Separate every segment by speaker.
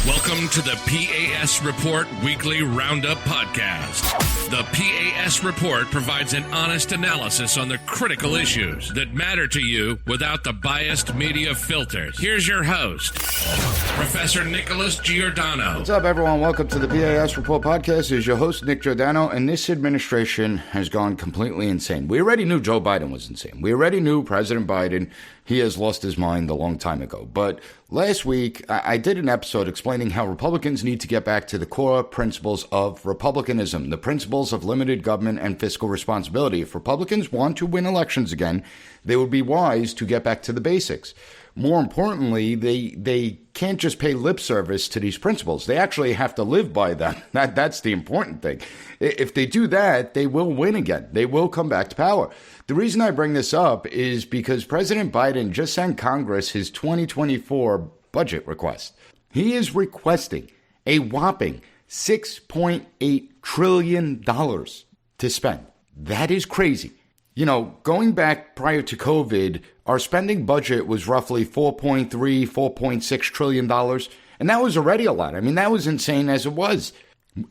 Speaker 1: Welcome to the P.A.S. Report Weekly Roundup Podcast. The P.A.S. Report provides an honest analysis on the critical issues that matter to you without the biased media filters. Here's your host, Professor Nicholas Giordano.
Speaker 2: What's up, everyone? Welcome to the P.A.S. Report Podcast. This is your host, Nick Giordano, and this administration has gone completely insane. We already knew Joe Biden was insane. We already knew President Biden, he has lost his mind a long time ago. But last week, I did an episode explaining how Republicans need to get back to the core principles of republicanism, the principles of limited government and fiscal responsibility. If Republicans want to win elections again, they would be wise to get back to the basics. More importantly, they can't just pay lip service to these principles. They actually have to live by them. That's the important thing. If they do that, they will win again. They will come back to power. The reason I bring this up is because President Biden just sent Congress his 2024 budget request. He is requesting a whopping $6.8 trillion to spend. That is crazy. You know, going back prior to COVID, our spending budget was roughly $4.6 trillion. And that was already a lot. I mean, that was insane as it was.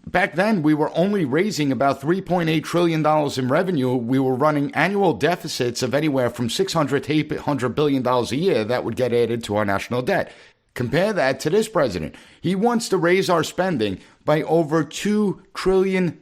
Speaker 2: Back then, we were only raising about $3.8 trillion in revenue. We were running annual deficits of anywhere from $600 to $800 billion a year that would get added to our national debt. Compare that to this president. He wants to raise our spending by over $2 trillion.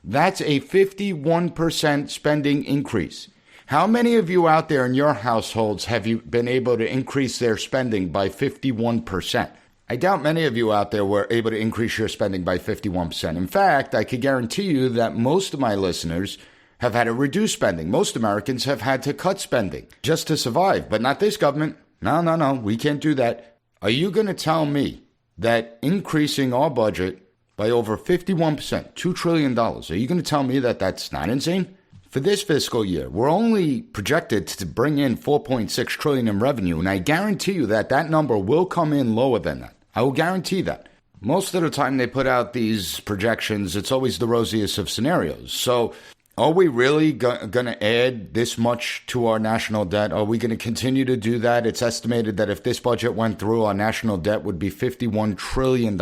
Speaker 2: That's a 51% spending increase. How many of you out there in your households have you been able to increase their spending by 51%? I doubt many of you out there were able to increase your spending by 51%. In fact, I could guarantee you that most of my listeners have had to reduce spending. Most Americans have had to cut spending just to survive, but not this government. No, we can't do that. Are you going to tell me that increasing our budget by over 51%, $2 trillion, are you going to tell me that that's not insane? For this fiscal year, we're only projected to bring in $4.6 trillion in revenue, and I guarantee you that that number will come in lower than that. I will guarantee that. Most of the time they put out these projections, it's always the rosiest of scenarios. So are we really going to add this much to our national debt? Are we going to continue to do that? It's estimated that if this budget went through, our national debt would be $51 trillion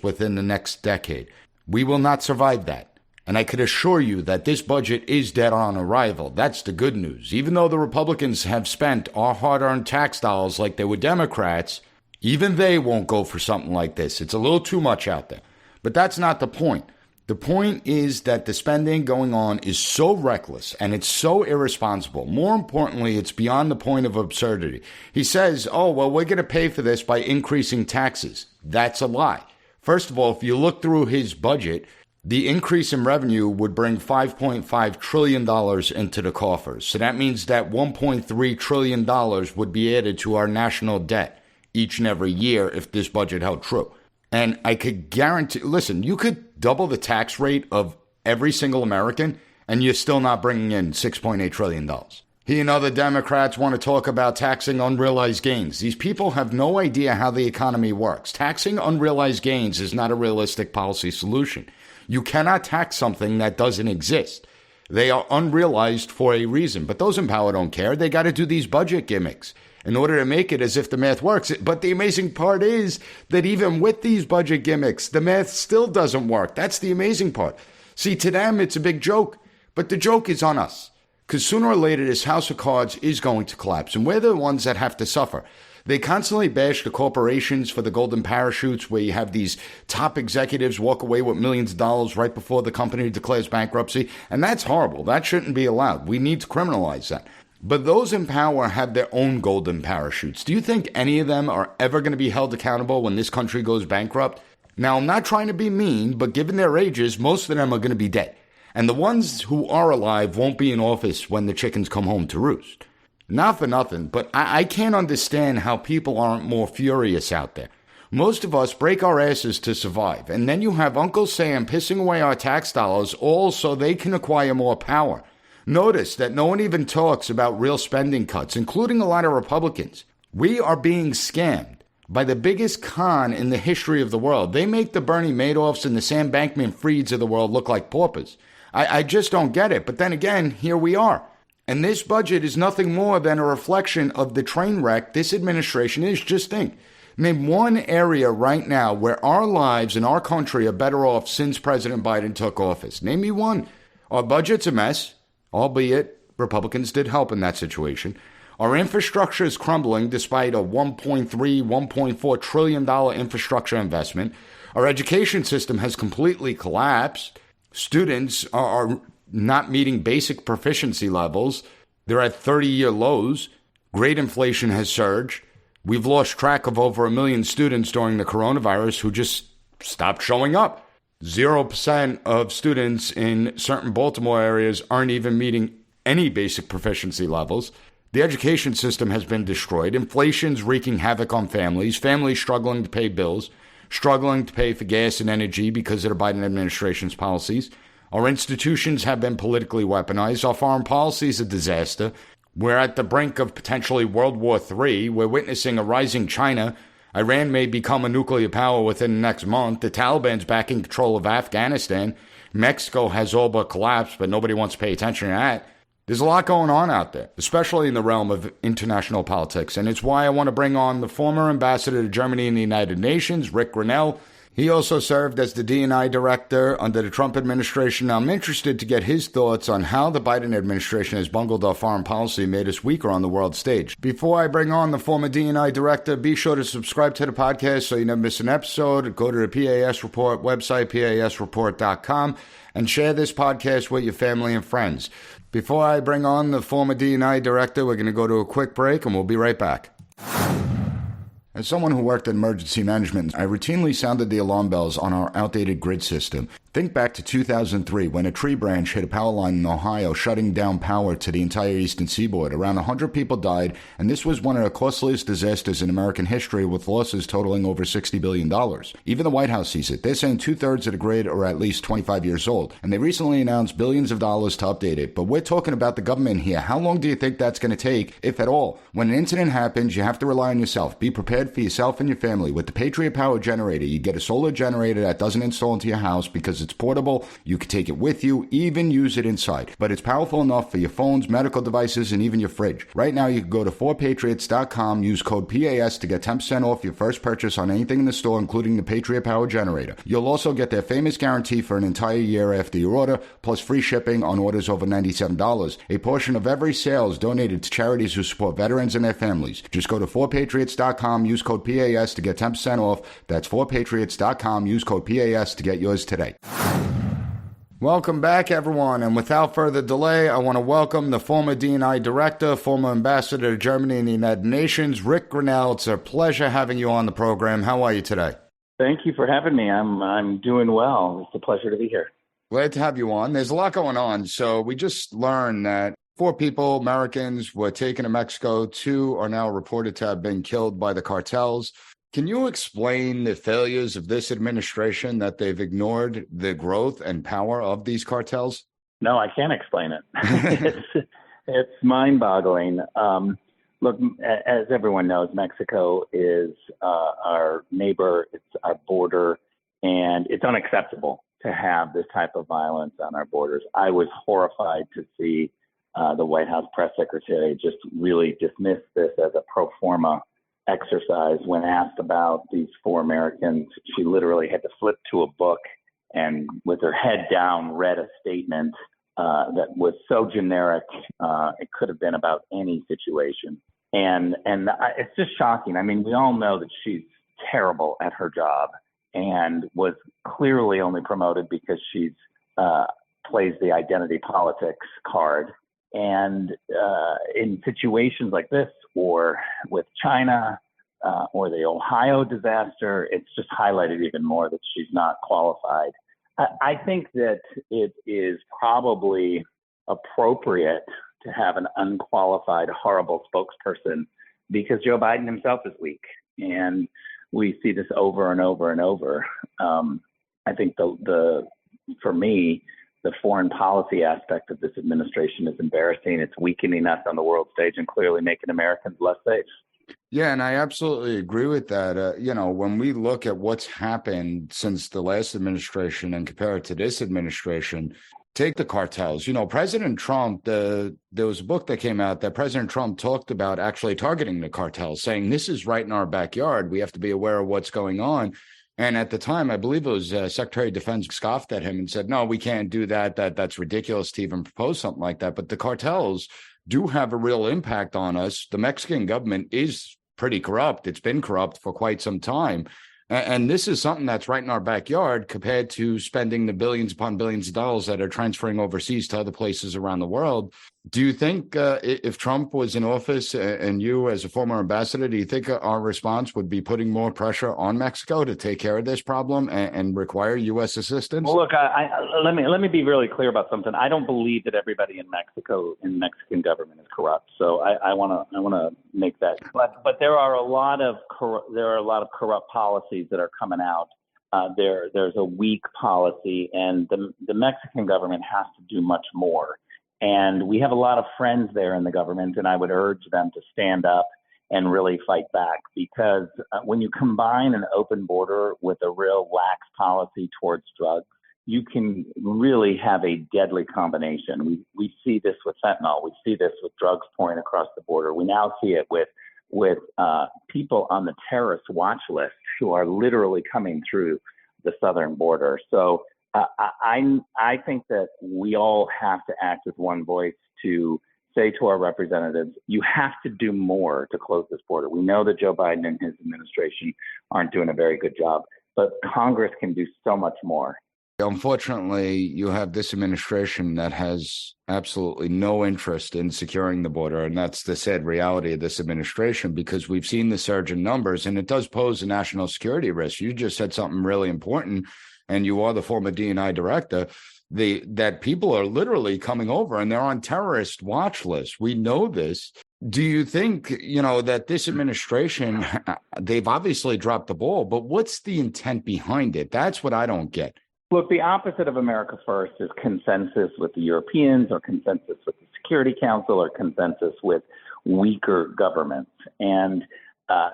Speaker 2: within the next decade. We will not survive that. And I could assure you that this budget is dead on arrival. That's the good news. Even though the Republicans have spent our hard-earned tax dollars like they were Democrats, even they won't go for something like this. It's a little too much out there. But that's not the point. The point is that the spending going on is so reckless and it's so irresponsible. More importantly, it's beyond the point of absurdity. He says, oh, well, we're going to pay for this by increasing taxes. That's a lie. First of all, if you look through his budget, the increase in revenue would bring $5.5 trillion into the coffers. So that means that $1.3 trillion would be added to our national debt each and every year if this budget held true. And I could guarantee, listen, you could double the tax rate of every single American and you're still not bringing in $6.8 trillion. He and other Democrats want to talk about taxing unrealized gains. These people have no idea how the economy works. Taxing unrealized gains is not a realistic policy solution. You cannot tax something that doesn't exist. They are unrealized for a reason. But those in power don't care. They got to do these budget gimmicks in order to make it as if the math works. But the amazing part is that even with these budget gimmicks, the math still doesn't work. That's the amazing part. See, to them, it's a big joke. But the joke is on us. Because sooner or later, this house of cards is going to collapse. And we're the ones that have to suffer. They constantly bash the corporations for the golden parachutes where you have these top executives walk away with millions of dollars right before the company declares bankruptcy. And that's horrible. That shouldn't be allowed. We need to criminalize that. But those in power have their own golden parachutes. Do you think any of them are ever going to be held accountable when this country goes bankrupt? Now, I'm not trying to be mean, but given their ages, most of them are going to be dead. And the ones who are alive won't be in office when the chickens come home to roost. Not for nothing, but I can't understand how people aren't more furious out there. Most of us break our asses to survive, and then you have Uncle Sam pissing away our tax dollars all so they can acquire more power. Notice that no one even talks about real spending cuts, including a lot of Republicans. We are being scammed by the biggest con in the history of the world. They make the Bernie Madoffs and the Sam Bankman-Frieds of the world look like paupers. I just don't get it. But then again, here we are. And this budget is nothing more than a reflection of the train wreck this administration is. Just think. Name one area right now where our lives and our country are better off since President Biden took office. Name me one. Our budget's a mess, albeit Republicans did help in that situation. Our infrastructure is crumbling despite a $1.3, $1.4 trillion infrastructure investment. Our education system has completely collapsed. Students are not meeting basic proficiency levels. They're at 30-year lows. Grade inflation has surged. We've lost track of over 1 million students during the coronavirus who just stopped showing up. 0% of students in certain Baltimore areas aren't even meeting any basic proficiency levels. The education system has been destroyed. Inflation's wreaking havoc on families struggling to pay bills, struggling to pay for gas and energy because of the Biden administration's policies. Our institutions have been politically weaponized. Our foreign policy is a disaster. We're at the brink of potentially World War III. We're witnessing a rising China. Iran may become a nuclear power within the next month. The Taliban's back in control of Afghanistan. Mexico has all but collapsed, but nobody wants to pay attention to that. There's a lot going on out there, especially in the realm of international politics, and it's why I want to bring on the former ambassador to Germany in the United Nations, Rick Grenell. He also served as the DNI director under the Trump administration. I'm interested to get his thoughts on how the Biden administration has bungled our foreign policy and made us weaker on the world stage. Before I bring on the former DNI director, be sure to subscribe to the podcast so you never miss an episode. Go to the P.A.S. Report website, PASreport.com, and share this podcast with your family and friends. Before I bring on the former DNI director, we're going to go to a quick break, and we'll be right back. As someone who worked in emergency management, I routinely sounded the alarm bells on our outdated grid system. Think back to 2003 when a tree branch hit a power line in Ohio, shutting down power to the entire eastern seaboard. Around 100 people died, and this was one of the costliest disasters in American history, with losses totaling over $60 billion. Even the White House sees it. They're saying 2/3 of the grid are at least 25 years old, and they recently announced billions of dollars to update it. But we're talking about the government here. How long do you think that's going to take, if at all? When an incident happens, you have to rely on yourself. Be prepared for yourself and your family. With the Patriot Power Generator, you get a solar generator that doesn't install into your house because it's portable. You can take it with you, even use it inside. But it's powerful enough for your phones, medical devices, and even your fridge. Right now, you can go to 4patriots.com, use code PAS to get 10% off your first purchase on anything in the store, including the Patriot Power Generator. You'll also get their famous guarantee for an entire year after your order, plus free shipping on orders over $97. A portion of every sale is donated to charities who support veterans and their families. Just go to 4patriots.com, use code PAS to get 10% off. That's 4patriots.com, use code PAS to get yours today. Welcome back, everyone, and without further delay, I want to welcome the former DNI director, former ambassador to Germany and the United Nations, Rick Grenell. It's a pleasure having you on the program. How are you today?
Speaker 3: Thank you for having me. I'm doing well. It's a pleasure to be here.
Speaker 2: Glad to have you on. There's a lot going on. So we just learned that 4 people, Americans, were taken to Mexico. 2 are now reported to have been killed by the cartels. Can you explain the failures of this administration, that they've ignored the growth and power of these cartels?
Speaker 3: No, I can't explain it. It's mind-boggling. Look, as everyone knows, Mexico is our neighbor, it's our border, and it's unacceptable to have this type of violence on our borders. I was horrified to see the White House press secretary just really dismiss this as a pro forma exercise. When asked about these 4 Americans, she literally had to flip to a book and with her head down read a statement that was so generic it could have been about any situation. And it's just shocking. I mean, we all know that she's terrible at her job and was clearly only promoted because she's plays the identity politics card. And in situations like this, or with China, or the Ohio disaster, it's just highlighted even more that she's not qualified. I think that it is probably appropriate to have an unqualified, horrible spokesperson because Joe Biden himself is weak. And we see this over and over and over. I think for me, the foreign policy aspect of this administration is embarrassing. It's weakening us on the world stage and clearly making Americans less safe.
Speaker 2: Yeah, and I absolutely agree with that. When we look at what's happened since the last administration and compare it to this administration, Take the cartels. President Trump, there was a book that came out that President Trump talked about actually targeting the cartels, saying this is right in our backyard. We have to be aware of what's going on. And at the time, I believe it was Secretary of Defense scoffed at him and said, no, we can't do that. That's ridiculous to even propose something like that. But the cartels do have a real impact on us. The Mexican government is pretty corrupt. It's been corrupt for quite some time. And this is something that's right in our backyard compared to spending the billions upon billions of dollars that are transferring overseas to other places around the world. Do you think if Trump was in office and you as a former ambassador, do you think our response would be putting more pressure on Mexico to take care of this problem and require U.S. assistance?
Speaker 3: Well, look, let me be really clear about something. I don't believe that everybody in Mexico, in the Mexican government, is corrupt. So I want to make that. But there are a lot of corrupt policies that are coming out. There's a weak policy, and the Mexican government has to do much more. And we have a lot of friends there in the government, and I would urge them to stand up and really fight back, because when you combine an open border with a real lax policy towards drugs, you can really have a deadly combination. We see this with fentanyl. We see this with drugs pouring across the border. We now see it with people on the terrorist watch list who are literally coming through the southern border. So I think that we all have to act with one voice to say to our representatives, you have to do more to close this border. We know that Joe Biden and his administration aren't doing a very good job, but Congress can do so much more.
Speaker 2: Unfortunately, you have this administration that has absolutely no interest in securing the border. And that's the sad reality of this administration, because we've seen the surge in numbers, and it does pose a national security risk. You just said something really important, and you are the former DNI director, that people are literally coming over and they're on terrorist watch lists. We know this. Do you think, that this administration, they've obviously dropped the ball, but what's the intent behind it? That's what I don't get.
Speaker 3: Look, the opposite of America First is consensus with the Europeans, or consensus with the Security Council, or consensus with weaker governments. And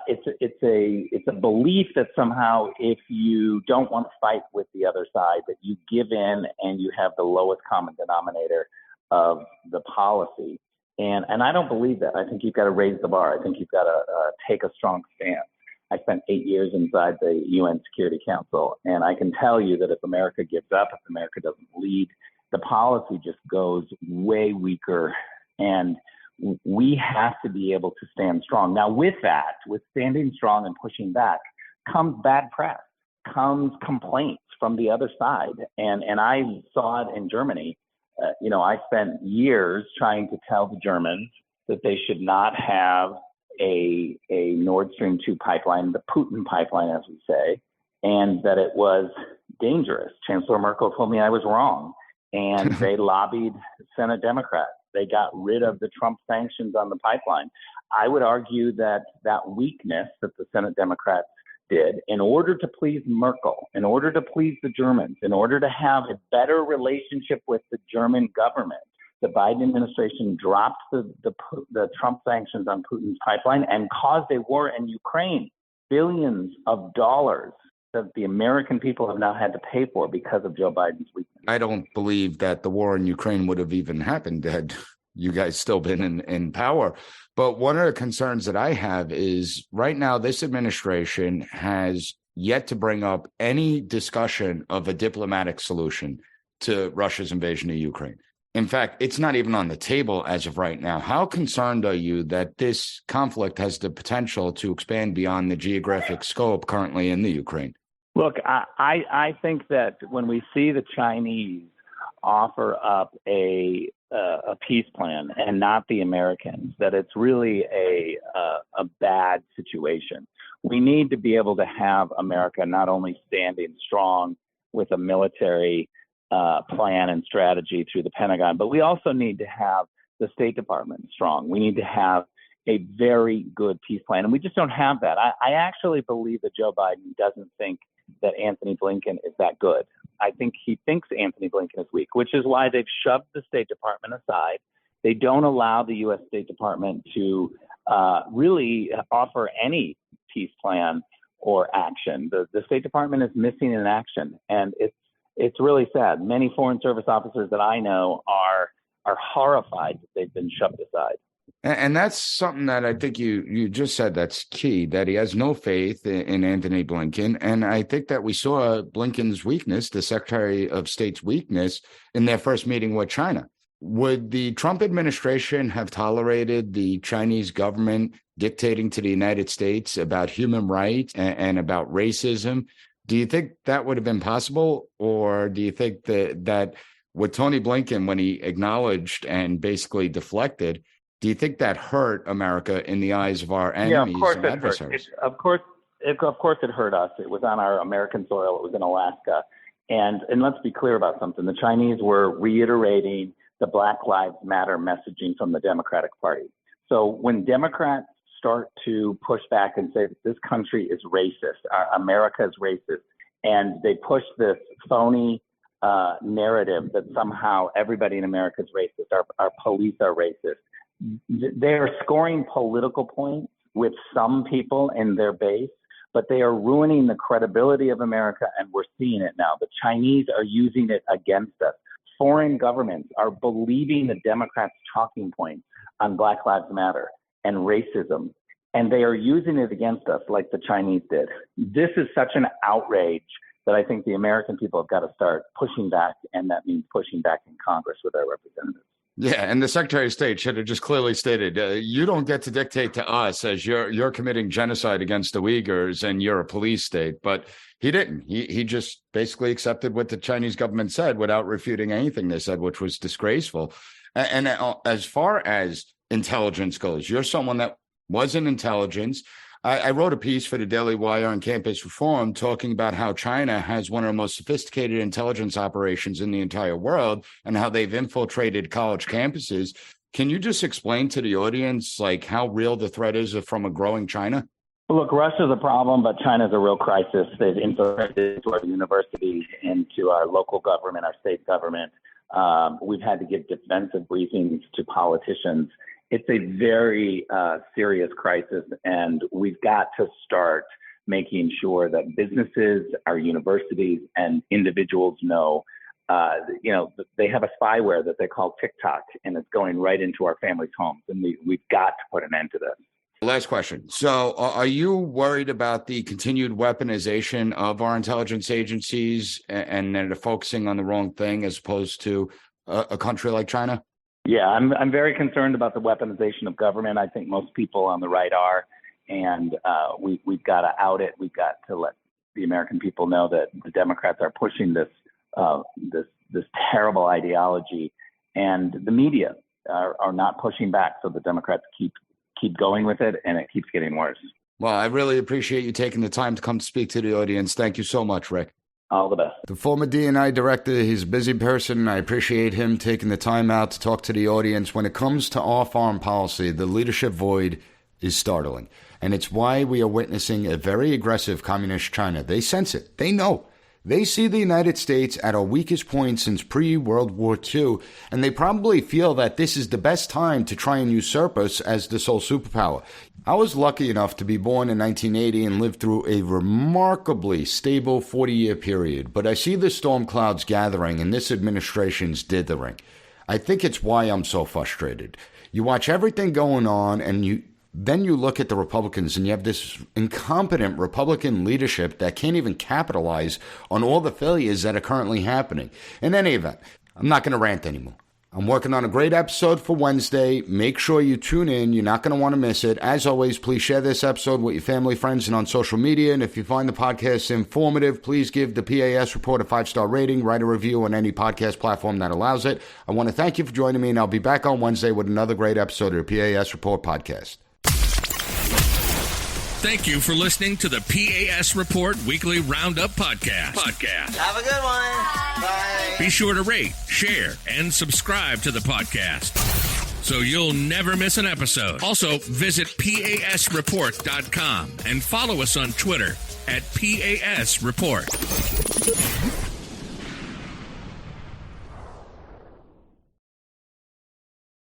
Speaker 3: it's a belief that somehow if you don't want to fight with the other side, that you give in and you have the lowest common denominator of the policy. And I don't believe that. I think you've got to raise the bar. I think you've got to take a strong stance. I spent 8 years inside the UN Security Council, and I can tell you that if America gives up, if America doesn't lead, the policy just goes way weaker, and we have to be able to stand strong. Now, with that, with standing strong and pushing back, comes bad press, comes complaints from the other side, and I saw it in Germany. I spent years trying to tell the Germans that they should not have a Nord Stream 2 pipeline, the Putin pipeline, as we say, and that it was dangerous. Chancellor Merkel told me I was wrong, and they lobbied Senate Democrats. They got rid of the Trump sanctions on the pipeline. I would argue that weakness that the Senate Democrats did in order to please Merkel, in order to please the Germans, in order to have a better relationship with the German government, the Biden administration dropped the Trump sanctions on Putin's pipeline and caused a war in Ukraine, billions of dollars that the American people have now had to pay for because of Joe Biden's weakness.
Speaker 2: I don't believe that the war in Ukraine would have even happened had you guys still been in power. But one of the concerns that I have is right now this administration has yet to bring up any discussion of a diplomatic solution to Russia's invasion of Ukraine. In fact, it's not even on the table as of right now. How concerned are you that this conflict has the potential to expand beyond the geographic scope currently in the Ukraine?
Speaker 3: Look, I think that when we see the Chinese offer up a peace plan and not the Americans, that it's really a bad situation. We need to be able to have America not only standing strong with a military plan and strategy through the Pentagon, but we also need to have the State Department strong. We need to have a very good peace plan, and we just don't have that. I actually believe that Joe Biden doesn't think that Anthony Blinken is that good. I think he thinks Anthony Blinken is weak, which is why they've shoved the State Department aside. They don't allow the U.S. State Department to really offer any peace plan or action. The State Department is missing in action, and it's really sad. Many Foreign Service officers that I know are horrified that they've been shoved aside.
Speaker 2: And that's something that I think you just said that's key, that he has no faith in Antony Blinken. And I think that we saw Blinken's weakness, the Secretary of State's weakness, in their first meeting with China. Would the Trump administration have tolerated the Chinese government dictating to the United States about human rights and about racism? Do you think that would have been possible? Or do you think that with Tony Blinken, when he acknowledged and basically deflected, do you think that hurt America in the eyes of our enemies and adversaries?
Speaker 3: Of course it hurt us. It was on our American soil. It was in Alaska. And let's be clear about something. The Chinese were reiterating the Black Lives Matter messaging from the Democratic Party. So when Democrats start to push back and say that this country is racist, America is racist, and they push this phony narrative that somehow everybody in America is racist, our police are racist, they are scoring political points with some people in their base, but they are ruining the credibility of America, and we're seeing it now. The Chinese are using it against us. Foreign governments are believing the Democrats' talking points on Black Lives Matter and racism, and they are using it against us like the Chinese did. This is such an outrage that I think the American people have got to start pushing back, and that means pushing back in Congress with our representatives.
Speaker 2: Yeah, and the Secretary of State should have just clearly stated, you don't get to dictate to us as you're committing genocide against the Uyghurs and you're a police state. But he didn't. He just basically accepted what the Chinese government said without refuting anything they said, which was disgraceful. And as far as intelligence goes, you're someone that was in intelligence. I wrote a piece for the Daily Wire on campus reform talking about how China has one of the most sophisticated intelligence operations in the entire world and how they've infiltrated college campuses. Can you just explain to the audience like how real the threat is from a growing China?
Speaker 3: Look, Russia's a problem, but China's a real crisis. They've infiltrated into our universities, into our local government, our state government. We've had to give defensive briefings to politicians. It's a very serious crisis, and we've got to start making sure that businesses, our universities, and individuals know, they have a spyware that they call TikTok, and it's going right into our families' homes, and we've got to put an end to this.
Speaker 2: Last question. So are you worried about the continued weaponization of our intelligence agencies and they're focusing on the wrong thing as opposed to a country like China?
Speaker 3: Yeah, I'm very concerned about the weaponization of government. I think most people on the right are, and we've got to out it. We've got to let the American people know that the Democrats are pushing this terrible ideology, and the media are not pushing back. So the Democrats keep going with it, and it keeps getting worse.
Speaker 2: Well, I really appreciate you taking the time to come speak to the audience. Thank you so much, Rick.
Speaker 3: All the best.
Speaker 2: The former DNI director, he's a busy person. I appreciate him taking the time out to talk to the audience. When it comes to our foreign policy, the leadership void is startling. And it's why we are witnessing a very aggressive communist China. They sense it. They know. They see the United States at our weakest point since pre-World War II, and they probably feel that this is the best time to try and usurp us as the sole superpower. I was lucky enough to be born in 1980 and live through a remarkably stable 40-year period, but I see the storm clouds gathering and this administration's dithering. I think it's why I'm so frustrated. You watch everything going on and then you look at the Republicans and you have this incompetent Republican leadership that can't even capitalize on all the failures that are currently happening. In any event, I'm not going to rant anymore. I'm working on a great episode for Wednesday. Make sure you tune in. You're not going to want to miss it. As always, please share this episode with your family, friends, and on social media. And if you find the podcast informative, please give the P.A.S. Report a 5-star rating, write a review on any podcast platform that allows it. I want to thank you for joining me, and I'll be back on Wednesday with another great episode of the P.A.S. Report podcast.
Speaker 1: Thank you for listening to the P.A.S. Report Weekly Roundup Podcast.
Speaker 4: Have a good one. Bye.
Speaker 1: Be sure to rate, share, and subscribe to the podcast so you'll never miss an episode. Also, visit PASreport.com and follow us on Twitter at PAS Report.